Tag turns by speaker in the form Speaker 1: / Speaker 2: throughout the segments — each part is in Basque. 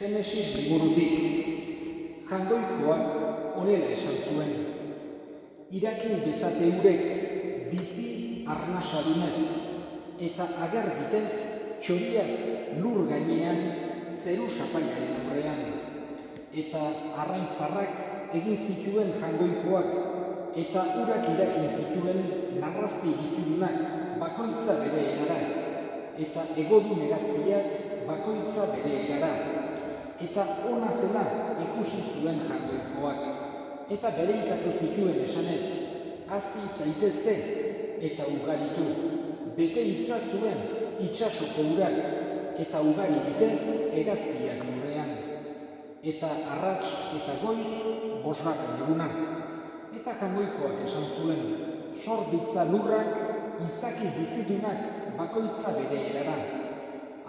Speaker 1: Genesis liburutik, jangoikoak honela esan zuen. Irakin bezate eurek bizi arnasadunez, eta ager bitez txoriak lur gainean zeru sapainaren aurrean. Eta arraintzarrak egin zituen jangoikoak, eta urak irakin zituen narrazti bizidunak bakoitza bere erara, eta egodun hegaztiak bakoitza bere erara. Eta ona zela ikusi zuen jangoikoak, eta bereinkatu zituen esanez, hazi zaitezte eta ugaritu, bete itzazuen itsasoko urak, eta ugari bitez hegaztiak lurrean. Eta arrats eta goiz 5. eguna. Eta jangoikoak esan zuen, sor ditza lurrak izaki bizidunak bakoitza bere erara.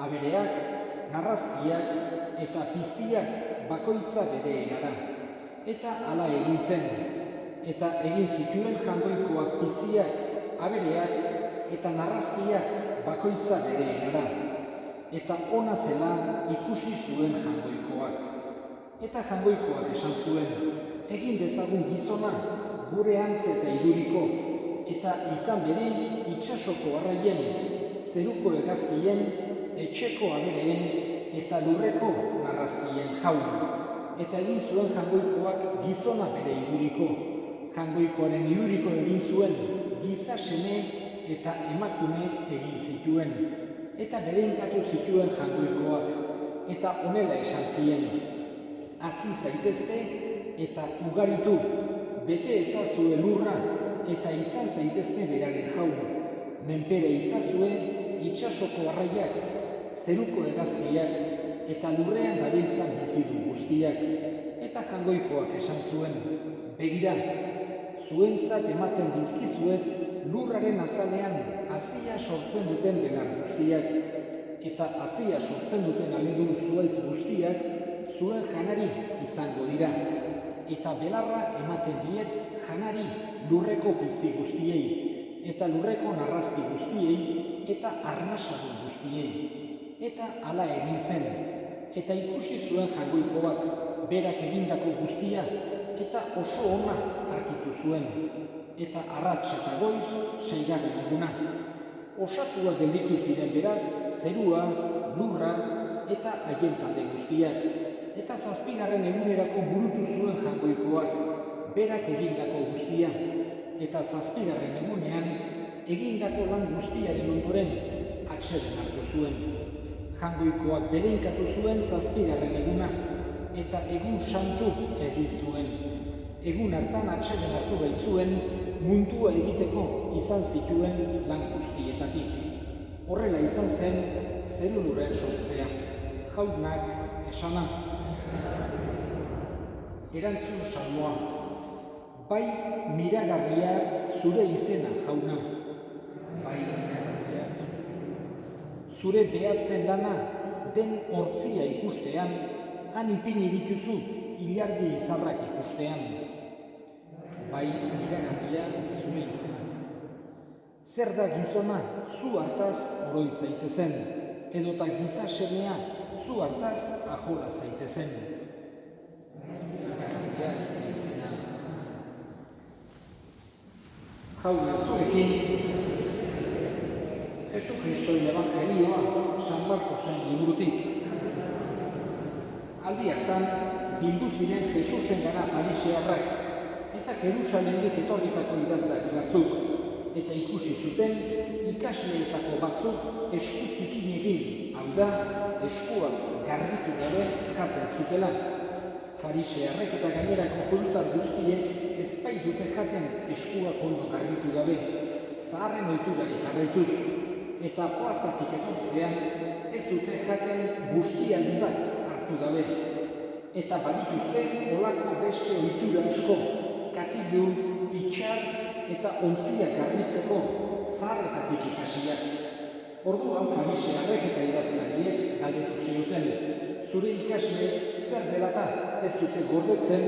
Speaker 1: Abereak, narraztiak eta piztiak bakoitza bere erara. Eta hala egin zen, eta egin zituen jangoikoak piztiak, abereak eta narraztiak bakoitza bere erara. Eta ona zela ikusi zuen jangoikoak. Eta jangoikoak esan zuen, egin dezagun gizona gure antz eta iduriko, eta izan bere itsasoko arraien, zeruko hegaztien, etxeko abereen eta lurreko narraztien jaun. Eta egin zuen jangoikoak gizona bere iduriko. Jangoikoaren iduriko egin zuen giza seme eta emakume egin zituen. Eta bereinkatu zituen jangoikoak. Eta honela esan zien, hazi zaitezte eta ugaritu, bete ezazue lurra eta izan zaitezte beraren jaun. Menpere itzazue itsasoko arraiak, zeruko hegaztiak eta lurrean dabiltzan bizidun guztiak. Eta jangoikoak esan zuen, begira, zuentzat ematen dizkizuet lurraren azalean hazia sortzen duten belar guztiak, eta hazia sortzen duten aledun zuhaitz guztiak zuen janari izango dira, eta belarra ematen diet janari lurreko pizti guztiei, eta lurreko narrazti guztiei, eta arnasadun guztiei. Eta hala egin zen, eta ikusi zuen jangoikoak berak egindako guztia, eta oso ona arkitu zuen, eta arrats eta goiz 6. eguna. Osatua gelditu ziren beraz, zerua, lurra eta haien talde guztiak, eta 7. egunerako burutu zuen jangoikoak berak egindako guztia, eta 7. egunean egindako lan guztiaren ondoren atseden hartu zuen. Jangoikoak bereinkatu zuen 7. eguna, eta egun santu egin zuen. Egun hartan atseden hartu baitzuen mundua egiteko izan zituen lan guztietatik. Horrela izan zen zeruluren sortzea. Jaunak esana. Erantzun salmoa. Bai miragarria zure izena, jauna. Bai miragarria zure behatzen lana den hortzia ikustean, han ipini dituzu ilargi izarrak ikustean. Bai miragarria zure izena. Zer da gizona zu hartaz oroi zaitezen, edota giza semea zu hartaz ajola zaitezen. Miragarria zure izena. Jauna zurekin, Jesu Kristoen evangelioa San Markosen liburutik. Aldi hartan, bildu ziren Jesusen gara farisearrak, eta Jerusalemdik etorritako idazlari batzuk, eta ikusi zuten ikasleetako batzuk esku zikin egin, hau da, eskuak garbitu gabe jaten zutela. Farisearrek eta gainerako judutar guztiek ez baitute jaten eskuak ondo garbitu gabe, zaharren ohiturari jarraituz, eta plazatik etortzean ez dute jaten guztialdi bat hartu gabe. Eta badituzte olako beste ohitura asko, katilu, pitxar eta ontziak garbitzeko zaharretatik ikasiak. Orduan farisearrek eta idazlariek galdetu zioten, zure ikasle zer delata ez dute gordetzen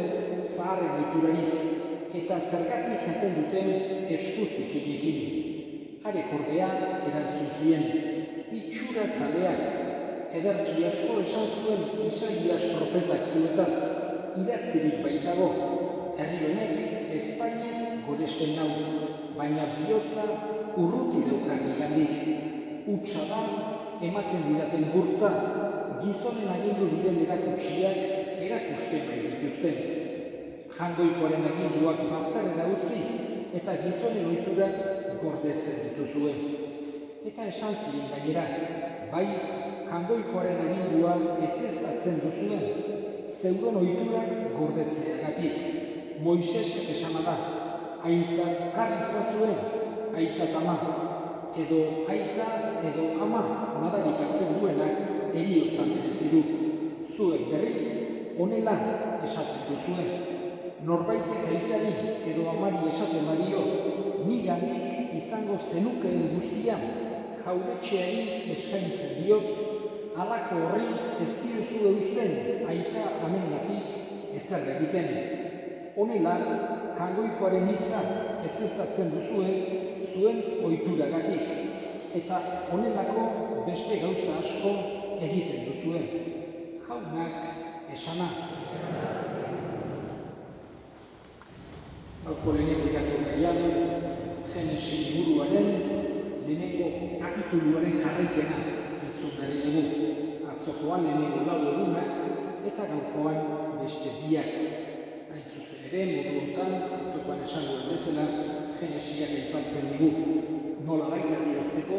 Speaker 1: zaharren ohiturarik, eta zergatik jaten duten esku zikinekin. Harek ordea erantzun zien, itxura zaleak, ederki asko esan zuen Isaias profetak zuetaz, idatzirik baitago, herri honek Espainez goresten nau, baina bihotza urruti daukan nigandik. Hutsa da, ematen didaten gurtza, gizonen agindu diren erakutsiak erakusten nahi dituzten. Jangoikoaren aginduak bazterrera utzi eta gizonen ohiturak gordetzen dituzue. Eta esan ziren gainera, bai, jangoikoaren agindua ezeztatzen duzuen, zeuron ohiturak gordetzeagatik. Moisesek esana da, aintzat harritza zuen, aita eta ama, edo aita edo ama madarikatzen duenak heriotzan merezi du. Zuek berriz, honela esaten duzuen. Norbaitek aitari edo amari esaten badio, nigandik izango zenukeen guztia, jaudetxeari eskaintzen diot, halako horri ez diozue uzten aita amengatik ezer egiten. Honela, jangoikoaren hitza ezeztatzen duzue zuen ohituragatik, eta honelako beste gauza asko egiten duzue. Jaunak esana. Gaurko lehenengo irakurgaian, Genesi liburuaren lehenengo kapituluaren jarraipena entzun berri dugu. Atzokoan lehenengo 4 egunak eta gaurkoan beste 2. Hain zuzen ere, modu hontan, atzokoan esango bezala, Genesiak aipatzen digu. Nola baita adierazteko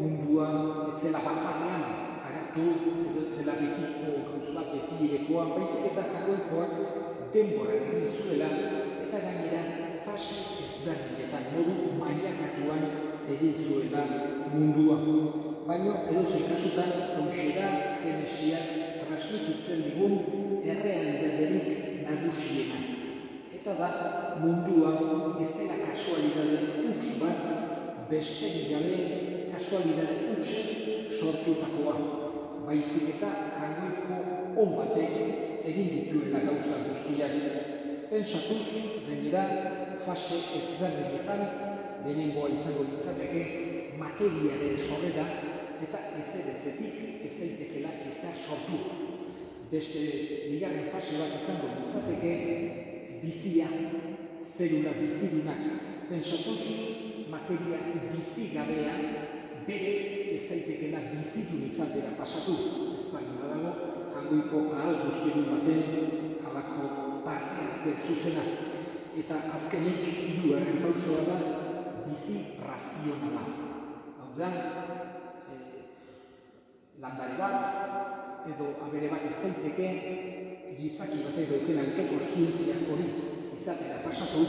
Speaker 1: mundua ez zela bat-batean agertu, edo ez zela betiko gauz bat betirekoa, baizik eta jangoikoak denboran egin zuela, eta gainera fase ezberdinetan modu mailakatuan egin zuela mundua. Baina edozein kasutan hauxe da Genesiak transmititzen digun errealitaterik nagusiena. Eta da mundua ez dela kasualidade huts bat, besterik gabe kasualidade hutsez sortutakoa. Baizik eta jangoiko on batek egin dituela gauza guztiak. Pentsatuz, gainera, fase ezberdinetan lehenengoa izango litzateke materiaren sorrera eta ezerezetik ez daitekela ezer sortu. Beste bigarren fase bat izango litzateke bizia, zelula bizidunak. Pentsatuz, materia bizigabea berez ez daitekela bizidun izatera pasatu. Ez bali badago, jangoiko ahal guztiedun baten halako parte hartze zuzena. Eta azkenik, 3. pausoa da, bizi razionala. Hau da, landare bat, edo abere bat ez daiteke, gizaki batek dauken autokontzientzia hori izatera pasatu,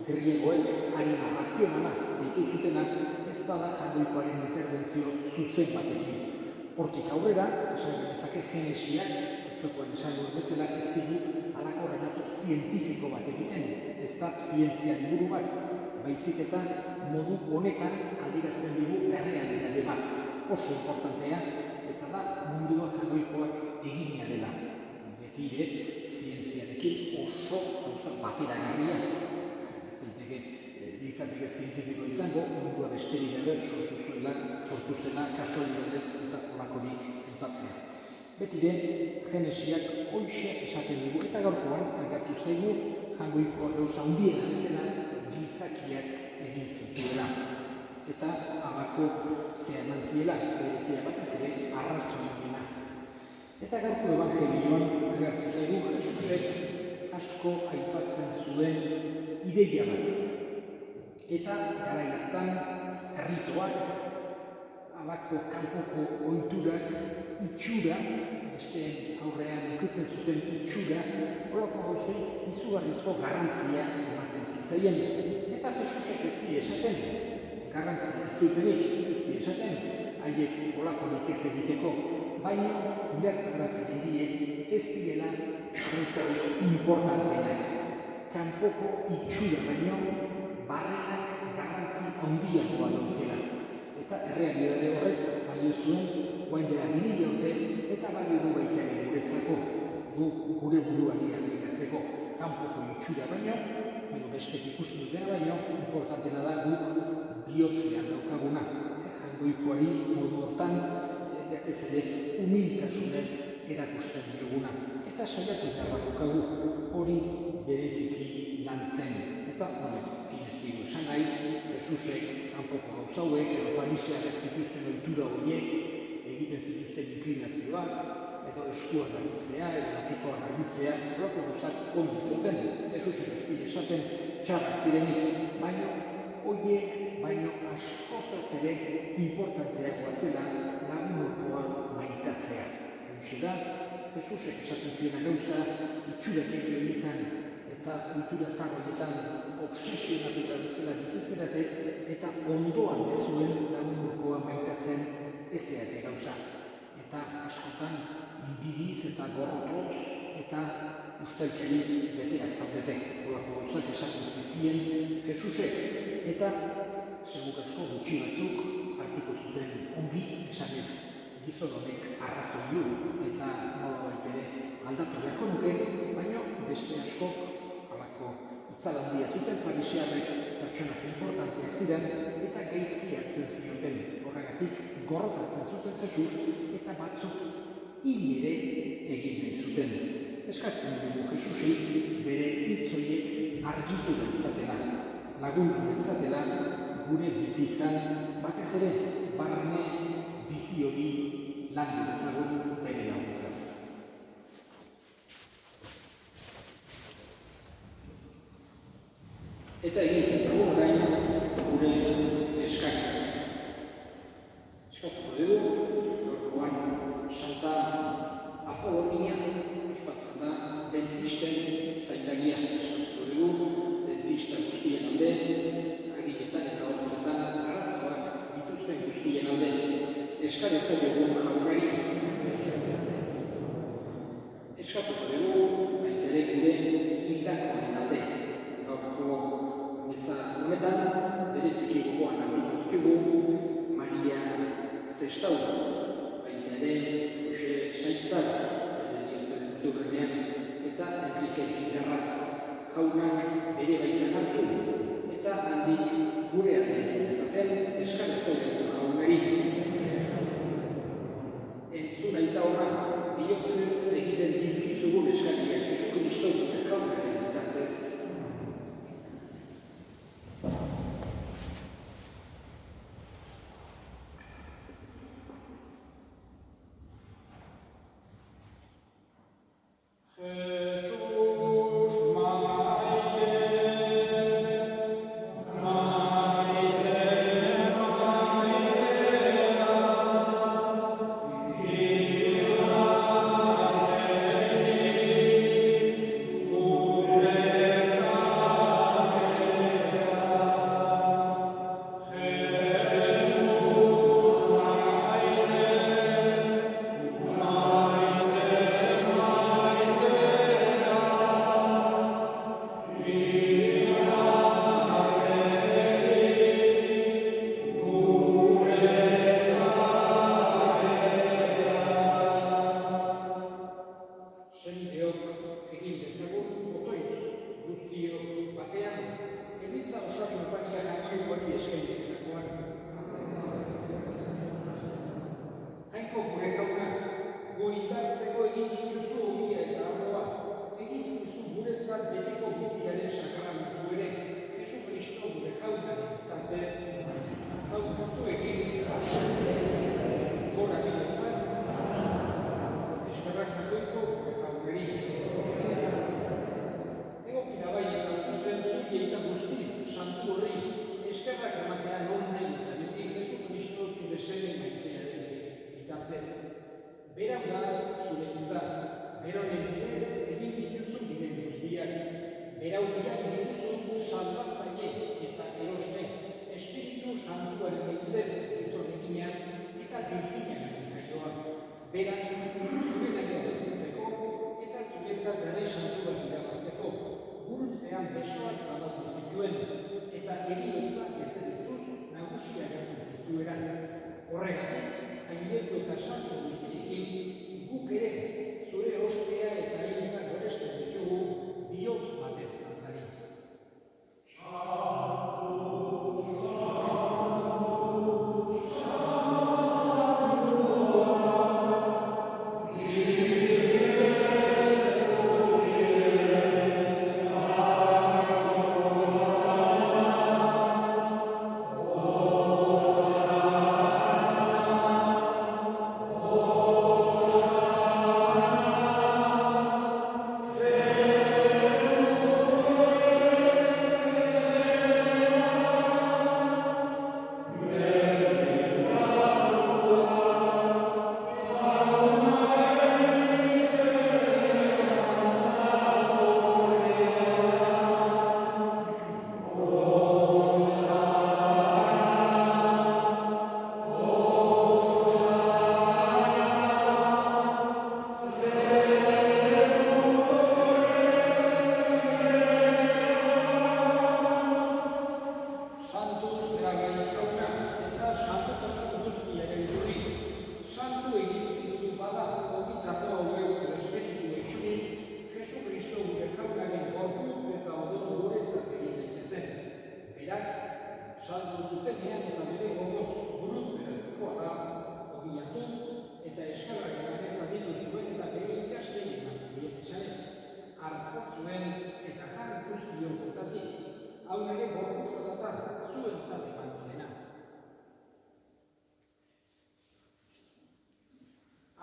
Speaker 1: griegoek anima razionala deitu zutena, ez bada jangoikoaren interbentzio zuzen batekin. Hortik aurrera, esan genezake Genesiak, atzokoan esango bezala ez digu halako relatu zientifiko bat egiten, ez da zientzia liburu bat, baizik eta modu honetan adierazten digu errealitate bat, oso importantea, eta da mundua jangoikoak egina dela. Betire, zientziarekin oso gauza bateragarria. Ez daiteke, litzateke zientifiko izango, mundua besterik gabe sortu zela kasualidadez eta holakorik aipatzea. Betire, Genesiak hoxe esaten digu, eta gaurkoan agertu zaigu jangoiko gauza handiena bezala gizakiak egin zituela. Eta halako zea eman ziela, berezia batez ere arrazoimena. Eta gaurko evangelioan agertu zaigu Jesusek asko aipatzen zuen ideia bat. Eta garai hartan errituak, halako kanpoko ohiturak, itxura, besteen aurrean edukitzen zuten itxura, holako gauzei izugarrizko garrantzia ematen zitzaien. Eta Jesusek ez di esaten, garrantzia ez dutenik, ez di esaten, haiek holakorik ez egiteko, baina ulertarazi die ez diela gauzarik importantenak. Kanpoko itxura baino barrenak garrantzi handiagoa daukela. Eta errealitate horrek balio zuen orain dela 2000 urte eta balio du baita ere guretzako, gure buruari aplikatzeko. Kanpoko itxura baino, edo bestek ikusten dutena baino, importantena da guk bihotzean daukaguna. Jangoikoari modu hortan, ez ere humiltasunez erakusten diguna. Eta saiatu beharra daukagu hori bereziki lantzen. Eta ez digu esan nahi, Jesusek kanpoko gauza hauek edo farisearrek zituzten ohitura horiek egiten zituzten inklinazioak, edo eskua garbitzea, edo latikoa garbitzea, horreko gauzak ongi zeuden. Jesusek ez dira esaten txarrak zirenik, baino horiek baino askozaz ere importanteagoa zela lagunokoa maitatzea. Horixe da, Jesusek esaten ziren gauza, itxurakegi horietan eta ohitura zahar horietan obsesionatuta bezala bizitzerate eta ondoan bezuen lagunokoa maitatzen ez dira gauza. Eta askotan inbidiz eta gorrotoz eta ustelkeriz beteak zaudete. Horako gauzak esaten zizkien Jesusek. Eta segur asko gutxi batzuk hartuko zuten ongi esanez gizon honek arrazoi du eta nolabait ere aldatu beharko nuke, baina beste askok halako itzal handia zuten farisearrek pertsonaje importanteak ziren eta gaizki hartzen zioten. Horregatik gorrotatzen zuten Jesus eta batzuk hil ere egin nahi zuten. Eskatzen dugu Jesusi bere hitz horiek argitu bentzatela, lagundu bentzatela gure bizitzan batez ere barne bizi hori landu dezagun bere laguntzaz. Eta egin dezagun orain gure eskakiak. Eskatuko dugu, gaurkoan Santa Apolonia ospatzen da dentisten zaindagia. Eskatuko dugu, dentista guztien alde, agiletan eta hortzetan arazoak dituzten guztien alde. Eskari ezagugun jaurari. Eskatuko dugu, baita ere gure hildakoen alde. Gaurko meza honetan, bereziki gogoan hartuko ditugu Maria Zestau, baita ere Jose Saitzar, eta Enrique Bigarraz jaunak bere baitan hartu, eta handik gure alde ezaten eskari ezagugun jaunari. Entzun aita horan, bihotzez egiten dizkizugun eskariak Jesu-Kristo gure jaunaren bitartez. zuen eta jarri guztion botatik, hau nire gorputza da zuentzat emango dena.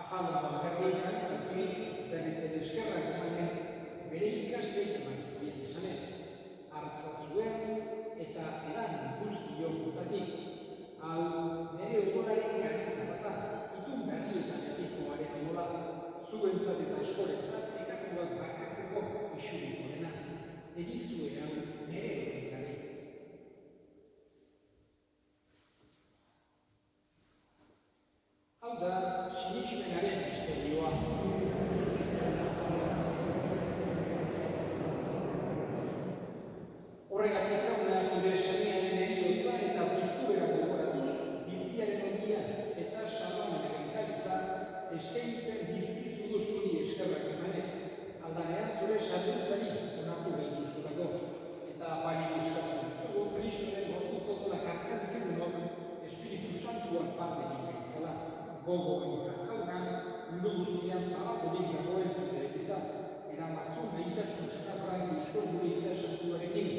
Speaker 1: Afalduan berrietan izaturik, berriz ere eskerrak emanez, bere ikasleek eman zien esanez, hartza zuen eta edan guztion botatik, hau nire odolaren garizatata, itun berrietan etikoaren odola, zuentzat eta eskorentzat ekatuak bakatzeko isuriko dena, egizue hau nire egitare. Hau da, sinismenaren misterioa. Horregatik jauna zure semearen heriotza eta piztubera gogoratuz, biziaren ondia eta salamenaren gabiza eskaintzen bizkizudu zuri eskerrak emanez, aldanean zure sarduntzari onartu behin duzulago. Eta apanik eskatzen zugu, Kristoren gorputzotolak hartzen ditugunok, Espiritu Santuan parte egin gaitzala. Gogoan izan jauna, mundu guztian zabaturik dagoen zure izan, eramazun behitasun Frantzisko gure ita santuarekin,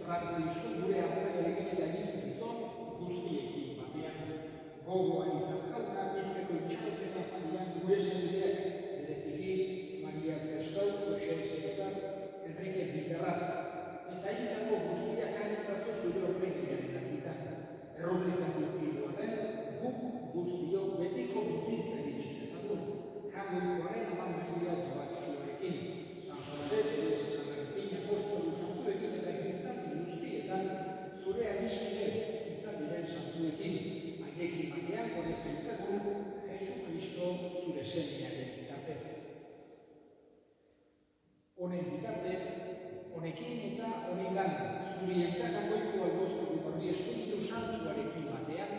Speaker 1: Frantzisko gure hartzaiarekin eta gizkizon guztiekin batean. Gogoan izan jauna, bizteko itxaropena familian gure sendeak, bereziki Maria Zestau, Jose Zezar, Enrique Bigarraz, eta hildako guztiak anitzazo zure horregiaren argitan. Errok izan dizkiduaren, guk guztio betiko bizitza egitxe dezagun, Katoikoaren Ama Maria Dobatsuarekin, San Jose, Teresa eta Martin Apostolu santuekin eta gizaki guztietan zure adiskide izan diren santuekin, haiekin batean gure zentzagun Jesu Kristo zure semearen bitartez. Honen bitartez, honekin eta honengan zuri eta jakoiko aldoztu horri Espiritu Santuarekin batean,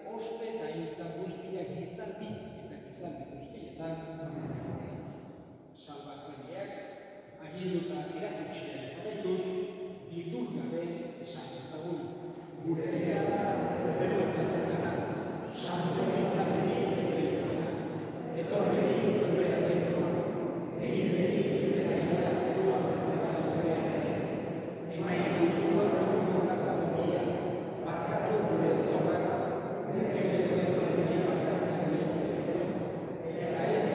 Speaker 1: ospe eta intza guztiak gizaldi eta gizaldi guztietan salbatzaileak, aginduta erakutxean jarraituz, bildur gabe esan ezagun. Gure egara zeroetan zena, santo izan beri zure izena, etorri zure arenkoa, egin beri zure aigara zerua bezala gurean ere, emaitu zure horretako hondia, barkatu gure zonak, gure zure barkatzen dira izan, eta ez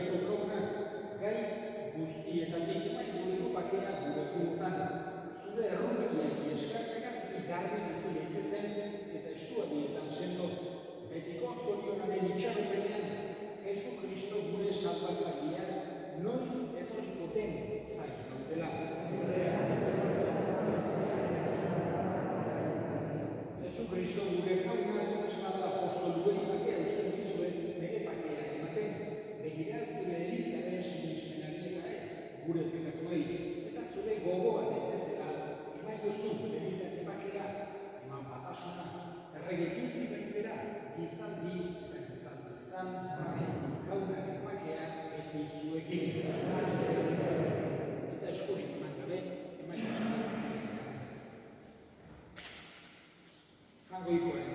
Speaker 1: dutela gaitz guztietatik emaitu bakera gure burutan, zure errukiari eskartagatik garbi bizi daitezen eta estuadietan sendo, betiko zorionaren itxaropenean, Jesu Kristo gure salbatzaileak noiz etorriko den zain gaudela. Jesu Kristo gure jauna zurtxamada apostoluei bakea uzen dizuet bere bakea ematen, begira zure Elizaren sinismenari eta ez, gure pekatuei, eta zure gogoaren bezala, emaiozu Elizaren bakea, eman batasuna, errege bizi baizera, gizaldi eta gizaldietan, jaunaren bakea beti zuekin. Eta eskurik eman gabe, emaiozu bakea. Jangoikoaren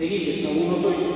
Speaker 1: egin dezagun otoi.